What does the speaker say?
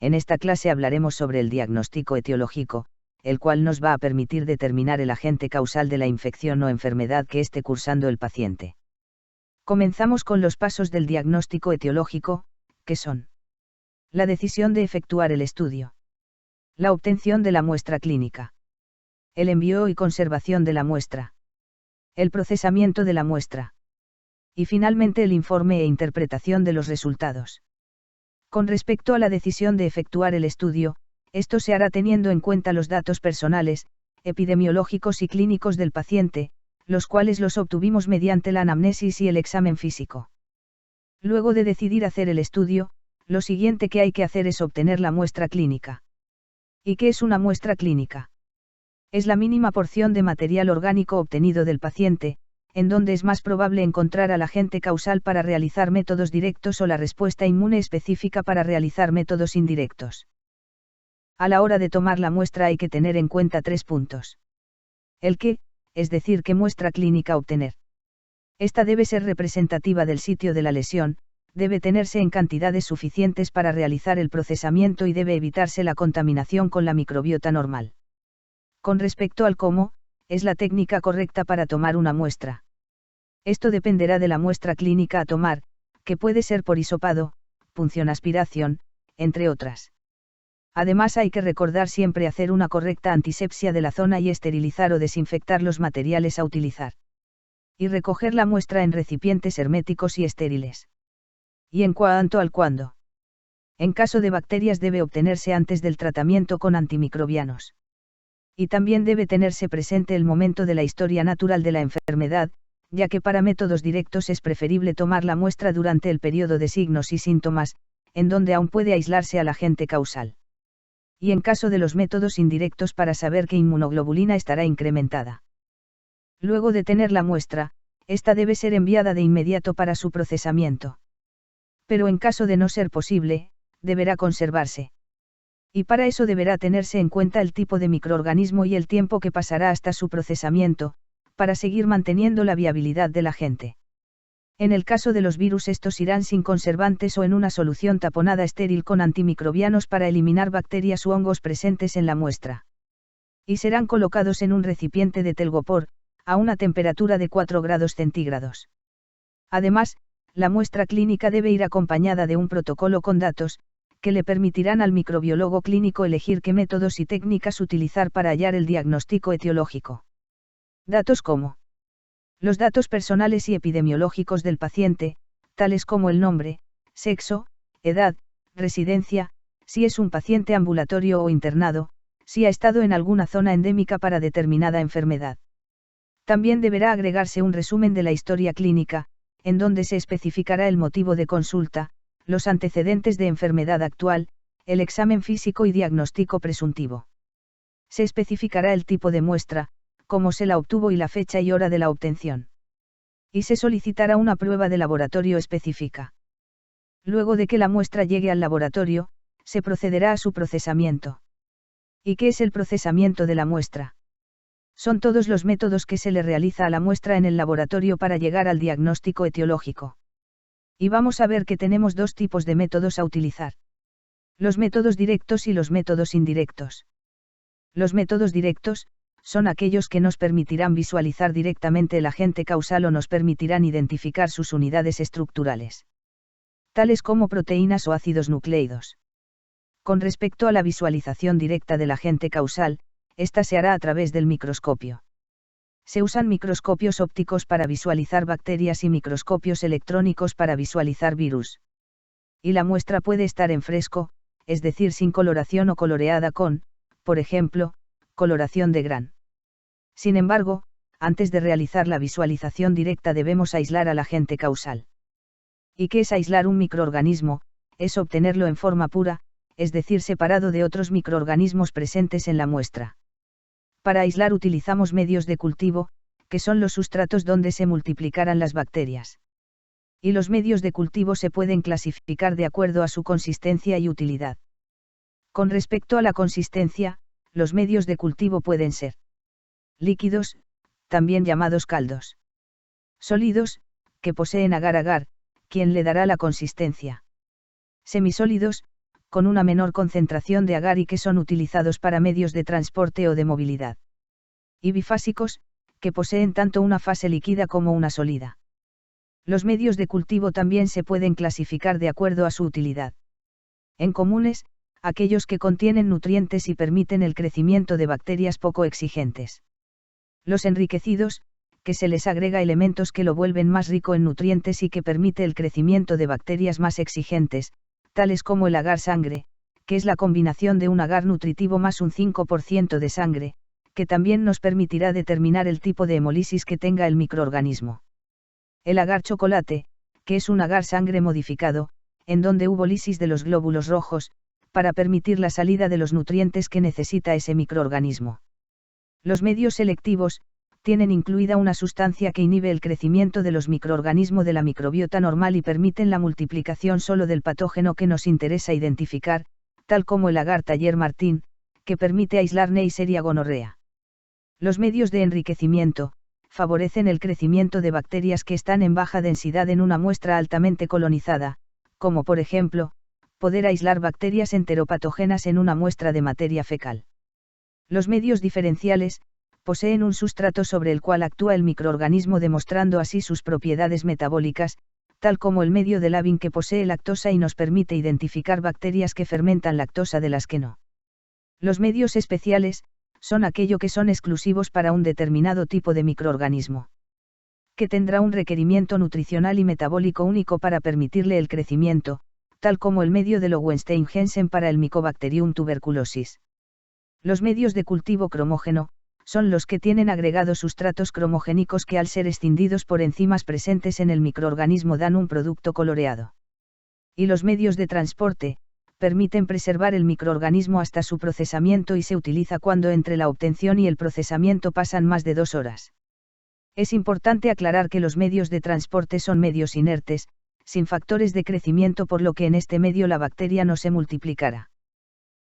En esta clase hablaremos sobre el diagnóstico etiológico, el cual nos va a permitir determinar el agente causal de la infección o enfermedad que esté cursando el paciente. Comenzamos con los pasos del diagnóstico etiológico, que son: la decisión de efectuar el estudio, la obtención de la muestra clínica, el envío y conservación de la muestra, el procesamiento de la muestra, y finalmente el informe e interpretación de los resultados. Con respecto a la decisión de efectuar el estudio, esto se hará teniendo en cuenta los datos personales, epidemiológicos y clínicos del paciente, los cuales los obtuvimos mediante la anamnesis y el examen físico. Luego de decidir hacer el estudio, lo siguiente que hay que hacer es obtener la muestra clínica. ¿Y qué es una muestra clínica? Es la mínima porción de material orgánico obtenido del paciente, en donde es más probable encontrar al agente causal para realizar métodos directos o la respuesta inmune específica para realizar métodos indirectos. A la hora de tomar la muestra hay que tener en cuenta 3 puntos. El qué, es decir, qué muestra clínica obtener. Esta debe ser representativa del sitio de la lesión, debe tenerse en cantidades suficientes para realizar el procesamiento y debe evitarse la contaminación con la microbiota normal. Con respecto al cómo, es la técnica correcta para tomar una muestra. Esto dependerá de la muestra clínica a tomar, que puede ser por hisopado, punción-aspiración, entre otras. Además hay que recordar siempre hacer una correcta antisepsia de la zona y esterilizar o desinfectar los materiales a utilizar. Y recoger la muestra en recipientes herméticos y estériles. Y en cuanto al cuándo. En caso de bacterias debe obtenerse antes del tratamiento con antimicrobianos. Y también debe tenerse presente el momento de la historia natural de la enfermedad, ya que para métodos directos es preferible tomar la muestra durante el periodo de signos y síntomas, en donde aún puede aislarse al agente causal. Y en caso de los métodos indirectos para saber qué inmunoglobulina estará incrementada. Luego de tener la muestra, esta debe ser enviada de inmediato para su procesamiento. Pero en caso de no ser posible, deberá conservarse. Y para eso deberá tenerse en cuenta el tipo de microorganismo y el tiempo que pasará hasta su procesamiento, para seguir manteniendo la viabilidad del agente. En el caso de los virus estos irán sin conservantes o en una solución taponada estéril con antimicrobianos para eliminar bacterias u hongos presentes en la muestra. Y serán colocados en un recipiente de telgopor, a una temperatura de 4 grados centígrados. Además, la muestra clínica debe ir acompañada de un protocolo con datos, que le permitirán al microbiólogo clínico elegir qué métodos y técnicas utilizar para hallar el diagnóstico etiológico. Datos como los datos personales y epidemiológicos del paciente, tales como el nombre, sexo, edad, residencia, si es un paciente ambulatorio o internado, si ha estado en alguna zona endémica para determinada enfermedad. También deberá agregarse un resumen de la historia clínica, en donde se especificará el motivo de consulta, los antecedentes de enfermedad actual, el examen físico y diagnóstico presuntivo. Se especificará el tipo de muestra, cómo se la obtuvo y la fecha y hora de la obtención. Y se solicitará una prueba de laboratorio específica. Luego de que la muestra llegue al laboratorio, se procederá a su procesamiento. ¿Y qué es el procesamiento de la muestra? Son todos los métodos que se le realiza a la muestra en el laboratorio para llegar al diagnóstico etiológico. Y vamos a ver que tenemos 2 tipos de métodos a utilizar. Los métodos directos y los métodos indirectos. Los métodos directos son aquellos que nos permitirán visualizar directamente el agente causal o nos permitirán identificar sus unidades estructurales, tales como proteínas o ácidos nucleídos. Con respecto a la visualización directa del agente causal, esta se hará a través del microscopio. Se usan microscopios ópticos para visualizar bacterias y microscopios electrónicos para visualizar virus. Y la muestra puede estar en fresco, es decir, sin coloración o coloreada con, por ejemplo, coloración de Gram. Sin embargo, antes de realizar la visualización directa debemos aislar al agente causal. ¿Y qué es aislar un microorganismo? Es obtenerlo en forma pura, es decir, separado de otros microorganismos presentes en la muestra. Para aislar utilizamos medios de cultivo, que son los sustratos donde se multiplicarán las bacterias. Y los medios de cultivo se pueden clasificar de acuerdo a su consistencia y utilidad. Con respecto a la consistencia, los medios de cultivo pueden ser líquidos, también llamados caldos. Sólidos, que poseen agar-agar, quien le dará la consistencia. Semisólidos, con una menor concentración de agar y que son utilizados para medios de transporte o de movilidad. Y bifásicos, que poseen tanto una fase líquida como una sólida. Los medios de cultivo también se pueden clasificar de acuerdo a su utilidad. En comunes, aquellos que contienen nutrientes y permiten el crecimiento de bacterias poco exigentes. Los enriquecidos, que se les agrega elementos que lo vuelven más rico en nutrientes y que permite el crecimiento de bacterias más exigentes, tales como el agar sangre, que es la combinación de un agar nutritivo más un 5% de sangre, que también nos permitirá determinar el tipo de hemólisis que tenga el microorganismo. El agar chocolate, que es un agar sangre modificado, en donde hubo lisis de los glóbulos rojos, para permitir la salida de los nutrientes que necesita ese microorganismo. Los medios selectivos, tienen incluida una sustancia que inhibe el crecimiento de los microorganismos de la microbiota normal y permiten la multiplicación solo del patógeno que nos interesa identificar, tal como el agar Taller-Martin, que permite aislar Neisseria gonorrea. Los medios de enriquecimiento, favorecen el crecimiento de bacterias que están en baja densidad en una muestra altamente colonizada, como por ejemplo, poder aislar bacterias enteropatógenas en una muestra de materia fecal. Los medios diferenciales, poseen un sustrato sobre el cual actúa el microorganismo demostrando así sus propiedades metabólicas, tal como el medio de Labin que posee lactosa y nos permite identificar bacterias que fermentan lactosa de las que no. Los medios especiales, son aquello que son exclusivos para un determinado tipo de microorganismo. Que tendrá un requerimiento nutricional y metabólico único para permitirle el crecimiento, tal como el medio de Lowenstein-Jensen para el Mycobacterium tuberculosis. Los medios de cultivo cromógeno, son los que tienen agregados sustratos cromogénicos que al ser escindidos por enzimas presentes en el microorganismo dan un producto coloreado. Y los medios de transporte, permiten preservar el microorganismo hasta su procesamiento y se utiliza cuando entre la obtención y el procesamiento pasan más de 2 horas. Es importante aclarar que los medios de transporte son medios inertes, sin factores de crecimiento por lo que en este medio la bacteria no se multiplicará.